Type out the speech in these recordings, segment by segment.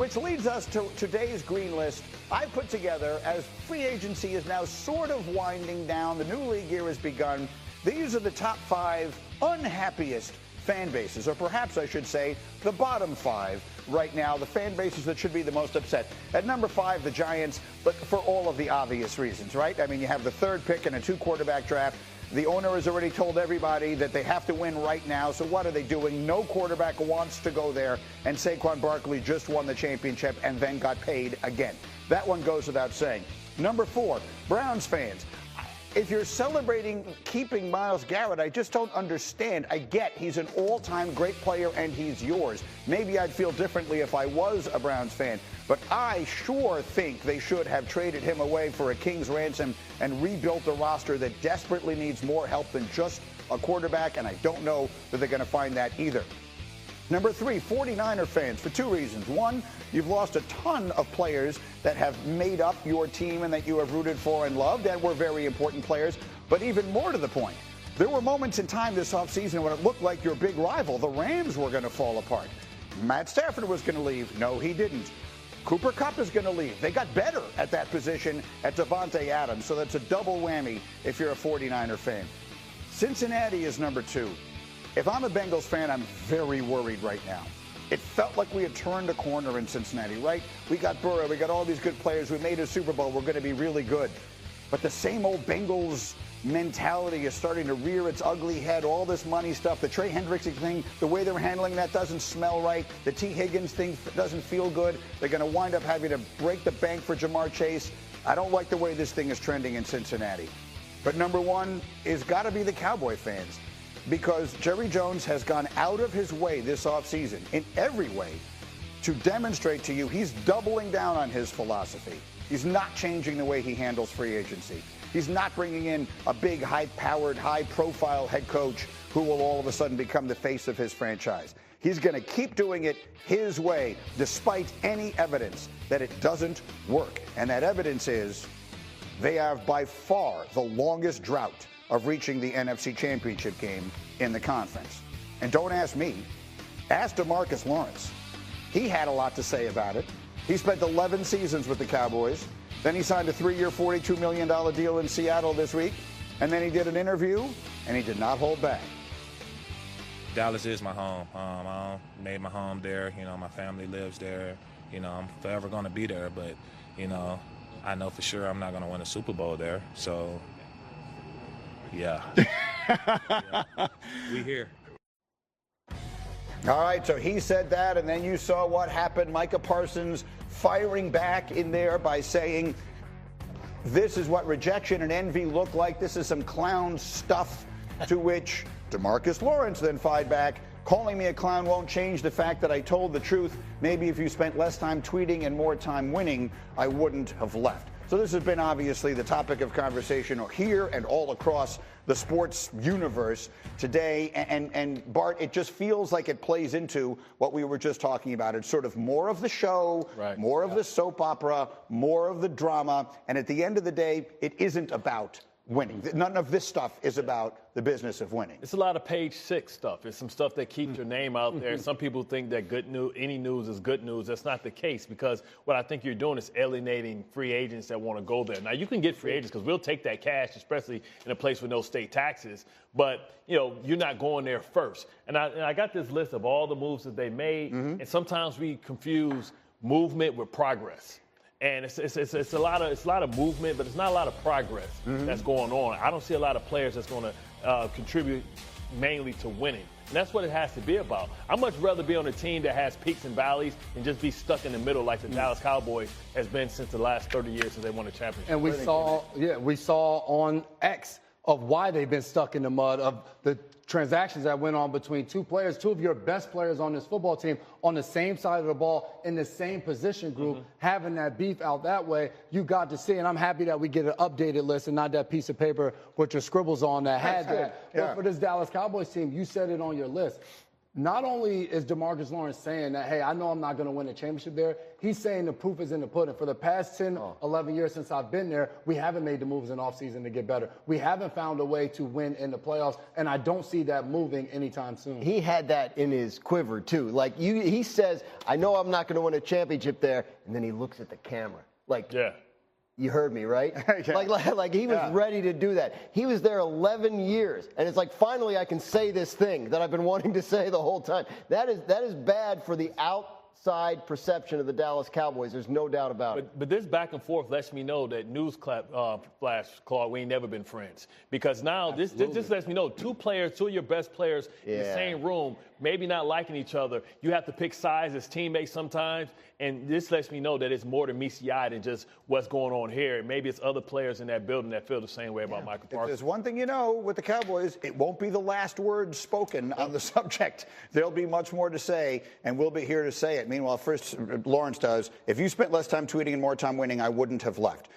Which leads us to today's green list I put together as free agency is now sort of winding down. The new league year has begun. These are the top 5 unhappiest fan bases, or perhaps I should say the bottom 5 right now, the fan bases that should be the most upset. At number 5, the Giants, but for all of the obvious reasons, right? I mean, you have the 3rd pick in a 2-quarterback draft. The owner has already told everybody that they have to win right now, so what are they doing? No quarterback wants to go there, and Saquon Barkley just won the championship and then got paid again. That one goes without saying. Number 4, Browns fans. If you're celebrating keeping Myles Garrett, I just don't understand. I get he's an all-time great player and he's yours. Maybe I'd feel differently if I was a Browns fan, but I sure think they should have traded him away for a king's ransom and rebuilt a roster that desperately needs more help than just a quarterback, and I don't know that they're going to find that either. Number 3, 49er fans, for 2 reasons. One, you've lost a ton of players that have made up your team and that you have rooted for and loved and were very important players. But even more to the point, there were moments in time this offseason when it looked like your big rival, the Rams, were going to fall apart. Matt Stafford was going to leave. No, he didn't. Cooper Kupp is going to leave. They got better at that position at Devontae Adams, so that's a double whammy if you're a 49er fan. Cincinnati is number 2. If I'm a Bengals fan, I'm very worried right now. It felt like we had turned a corner in Cincinnati, right? We got Burrow, we got all these good players, we made a Super Bowl, we're going to be really good. But the same old Bengals mentality is starting to rear its ugly head, all this money stuff, the Trey Hendrickson thing, the way they're handling that doesn't smell right, the T. Higgins thing doesn't feel good. They're going to wind up having to break the bank for Jamar Chase. I don't like the way this thing is trending in Cincinnati. But number 1 is got to be the Cowboy fans. Because Jerry Jones has gone out of his way this offseason, in every way, to demonstrate to you he's doubling down on his philosophy. He's not changing the way he handles free agency. He's not bringing in a big, high-powered, high-profile head coach who will all of a sudden become the face of his franchise. He's going to keep doing it his way, despite any evidence that it doesn't work. And that evidence is they have by far the longest drought of reaching the NFC Championship game in the conference. And don't ask me, ask DeMarcus Lawrence. He had a lot to say about it. He spent 11 seasons with the Cowboys. Then he signed a 3-year, $42 million deal in Seattle this week. And then he did an interview, and he did not hold back. Dallas is my home. I made my home there. You know, my family lives there. You know, I'm forever going to be there. But, you know, I know for sure I'm not going to win a Super Bowl there. So, yeah. We here. All right, so he said that, and then you saw what happened. Micah Parsons firing back in there by saying, this is what rejection and envy look like. This is some clown stuff, to which DeMarcus Lawrence then fired back, calling me a clown won't change the fact that I told the truth. Maybe if you spent less time tweeting and more time winning, I wouldn't have left. So this has been obviously the topic of conversation here and all across the sports universe today. And Bart, it just feels like it plays into what we were just talking about. It's sort of more of the show, more of the soap opera, more of the drama. And at the end of the day, it isn't about winning. None of this stuff is about the business of winning. It's a lot of page 6 stuff. It's some stuff that keeps your name out there. Some people think that good news, any news is good news. That's not the case, because what I think you're doing is alienating free agents that want to go there. Now, you can get free agents because we'll take that cash, especially in a place with no state taxes. But, you know, you're not going there first. And I got this list of all the moves that they made, and sometimes we confuse movement with progress. And it's a lot of movement, but it's not a lot of progress that's going on. I don't see a lot of players that's going to contribute mainly to winning. And that's what it has to be about. I'd much rather be on a team that has peaks and valleys and just be stuck in the middle like the Dallas Cowboys has been since the last 30 years since they won a championship. And we saw on X of why they've been stuck in the mud, of the transactions that went on between 2 players, 2 of your best players on this football team on the same side of the ball in the same position group, having that beef out that way. You got to see, and I'm happy that we get an updated list and not that piece of paper with your scribbles on that had that. Yeah. But for this Dallas Cowboys team, you said it on your list. not only is DeMarcus Lawrence saying that, hey, I know I'm not going to win a championship there, he's saying the proof is in the pudding. For the past 10, 11 years since I've been there, we haven't made the moves in offseason to get better. We haven't found a way to win in the playoffs, and I don't see that moving anytime soon. He had that in his quiver, too. Like, he says, I know I'm not going to win a championship there, and then he looks at the camera. Like, yeah. You heard me, right? Yeah. Like he was ready to do that. He was there 11 years, and it's like, finally I can say this thing that I've been wanting to say the whole time. That is bad for the outside perception of the Dallas Cowboys. There's no doubt about it. But this back and forth lets me know that flash, Claude, we ain't never been friends. Because now this lets me know two of your best players in the same room, maybe not liking each other. You have to pick sides as teammates sometimes. And this lets me know that it's more to Misiai than just what's going on here. Maybe it's other players in that building that feel the same way about Michael Parsons. If there's one thing you know with the Cowboys, it won't be the last word spoken on the subject. There'll be much more to say, and we'll be here to say it. Meanwhile, first, Lawrence does. If you spent less time tweeting and more time winning, I wouldn't have left.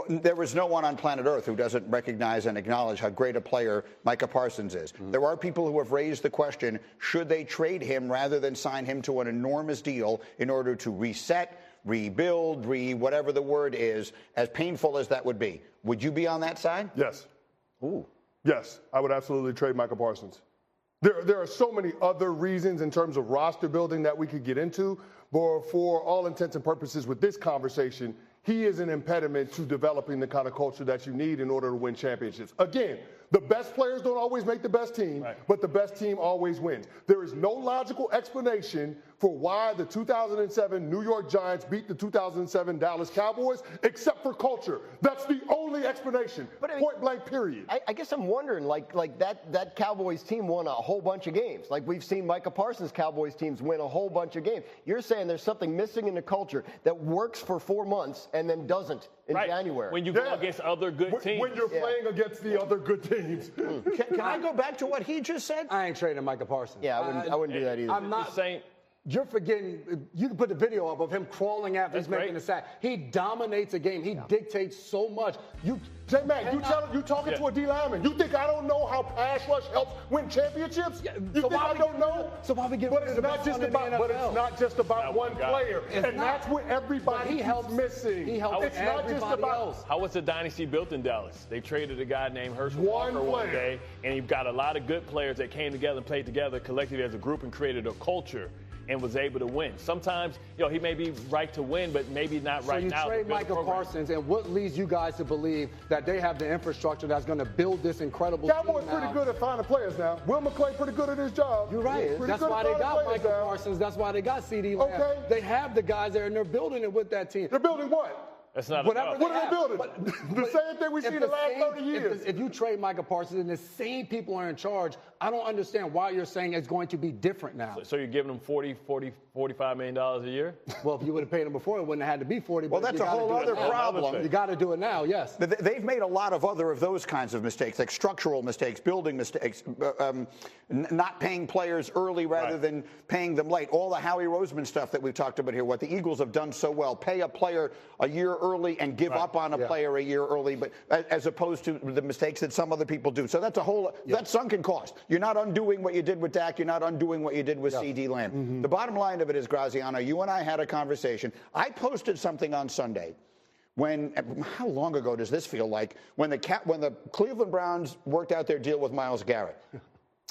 There was no one on planet Earth who doesn't recognize and acknowledge how great a player Micah Parsons is. There are people who have raised the question, should they trade him rather than sign him to an enormous deal in order to reset, rebuild, whatever the word is, as painful as that would be. Would you be on that side? Yes. Ooh. Yes, I would absolutely trade Micah Parsons. There are so many other reasons in terms of roster building that we could get into, but for all intents and purposes with this conversation, he is an impediment to developing the kind of culture that you need in order to win championships. Again, the best players don't always make the best team, but the best team always wins. There is no logical explanation for why the 2007 New York Giants beat the 2007 Dallas Cowboys, except for culture. That's the only explanation. But point blank, period. I guess I'm wondering, like that Cowboys team won a whole bunch of games. Like we've seen Micah Parsons' Cowboys teams win a whole bunch of games. You're saying there's something missing in the culture that works for 4 months and then doesn't in January. When you go against other good teams. When you're playing against the other good teams. Can I go back to what he just said? I ain't trading Micah Parsons. Yeah, I wouldn't do that either. I'm not saying. You're forgetting, you can put the video up of him crawling after he's making the sack. He dominates a game. He dictates so much. J-Man, you talking to a D lineman. You think I don't know how pass rush helps win championships? You think I don't know? So why we get But it's not just about one player. And that's what everybody keeps missing. He helps everybody else. How was the dynasty built in Dallas? They traded a guy named Herschel Walker one day, and you've got a lot of good players that came together and played together collectively as a group and created a culture and was able to win. Sometimes, he may be right to win, but maybe not right now. So you trade Micah Parsons, and what leads you guys to believe that they have the infrastructure that's going to build this incredible team now? Cowboys pretty good at finding players now. Will McClay pretty good at his job. You're right. That's why they got Micah Parsons. That's why they got CD Lamb. Okay. They have the guys there, and they're building it with that team. They're building what? That's not what are they building? The same thing we've seen the last 30 years. If you trade Micah Parsons and the same people are in charge, I don't understand why you're saying it's going to be different now. So you're giving them $45 million a year? Well, if you would have paid them before, it wouldn't have had to be 40. Well, that's a whole other problem. You got to do it now, yes. They've made a lot of other of those kinds of mistakes, like structural mistakes, building mistakes, not paying players early rather than paying them late. All the Howie Roseman stuff that we've talked about here, what the Eagles have done so well, pay a player a year early and give up on a player a year early, but as opposed to the mistakes that some other people do. So that's a whole, that's sunken cost. You're not undoing what you did with Dak. You're not undoing what you did with CD Lamb. The bottom line of it is, Graziano, you and I had a conversation. I posted something on Sunday how long ago does this feel like? When the Cleveland Browns worked out their deal with Myles Garrett.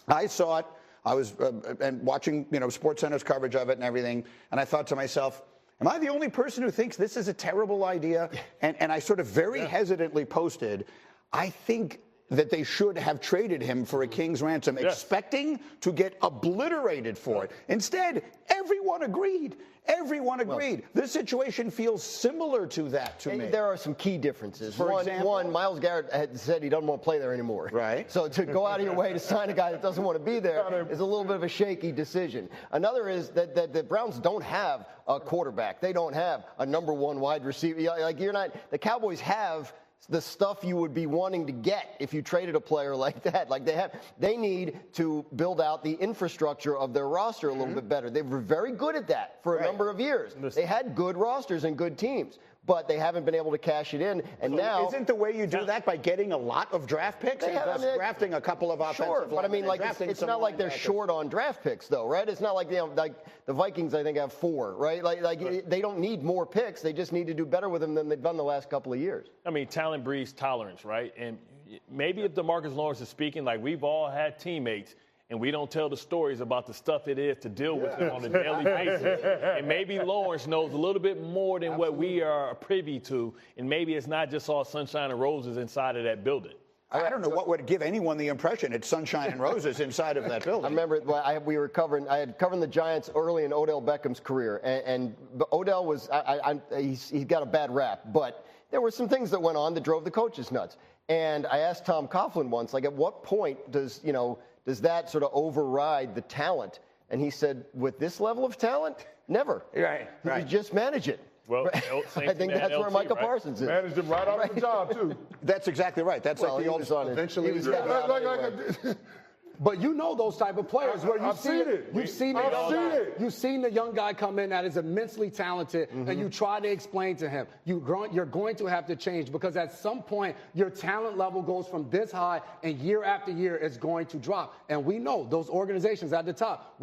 I saw it. I was and watching, SportsCenter's coverage of it and everything, and I thought to myself, am I the only person who thinks this is a terrible idea? And I sort of very hesitantly posted, I think that they should have traded him for a king's ransom, expecting to get obliterated for it. Instead, everyone agreed. Everyone agreed. This situation feels similar to that to me. There are some key differences. For example? One, Myles Garrett had said he doesn't want to play there anymore. Right. So to go out of your way to sign a guy that doesn't want to be there is a little bit of a shaky decision. Another is that the Browns don't have a quarterback. They don't have a number one wide receiver. The Cowboys have the stuff you would be wanting to get if you traded a player like that. They need to build out the infrastructure of their roster a little bit better. They were very good at that for a number of years. They had good rosters and good teams. but they haven't been able to cash it in. And So now, isn't the way you do that by getting a lot of draft picks and just drafting a couple of offensive sure, but I mean, linemen like and it's drafting not like they're linebackers? short on draft picks, though, right? It's not like like the Vikings, I think, have 4, right? Like they don't need more picks; they just need to do better with them than they've done the last couple of years. I mean, talent breeds tolerance, right? And maybe if DeMarcus Lawrence is speaking, like we've all had teammates, and we don't tell the stories about the stuff it is to deal with them on a daily basis. And maybe Lawrence knows a little bit more than what we are privy to, and maybe it's not just all sunshine and roses inside of that building. I don't know what would give anyone the impression it's sunshine and roses inside of that building. I remember I had covered the Giants early in Odell Beckham's career, and Odell was he got a bad rap, but there were some things that went on that drove the coaches nuts. And I asked Tom Coughlin once, like, at what point does that sort of override the talent? And he said, with this level of talent, never. Right. You just manage it. Well, I think that's where Micah Parsons is. Managed him right out of the job, too. That's exactly right. That's Well, like he the was old. on it. Eventually, He was heading out anyway. But you know those type of players where I've seen it. You've seen the young guy come in that is immensely talented, and you try to explain to him, you're going to have to change because at some point your talent level goes from this high, and year after year it's going to drop. And we know those organizations at the top.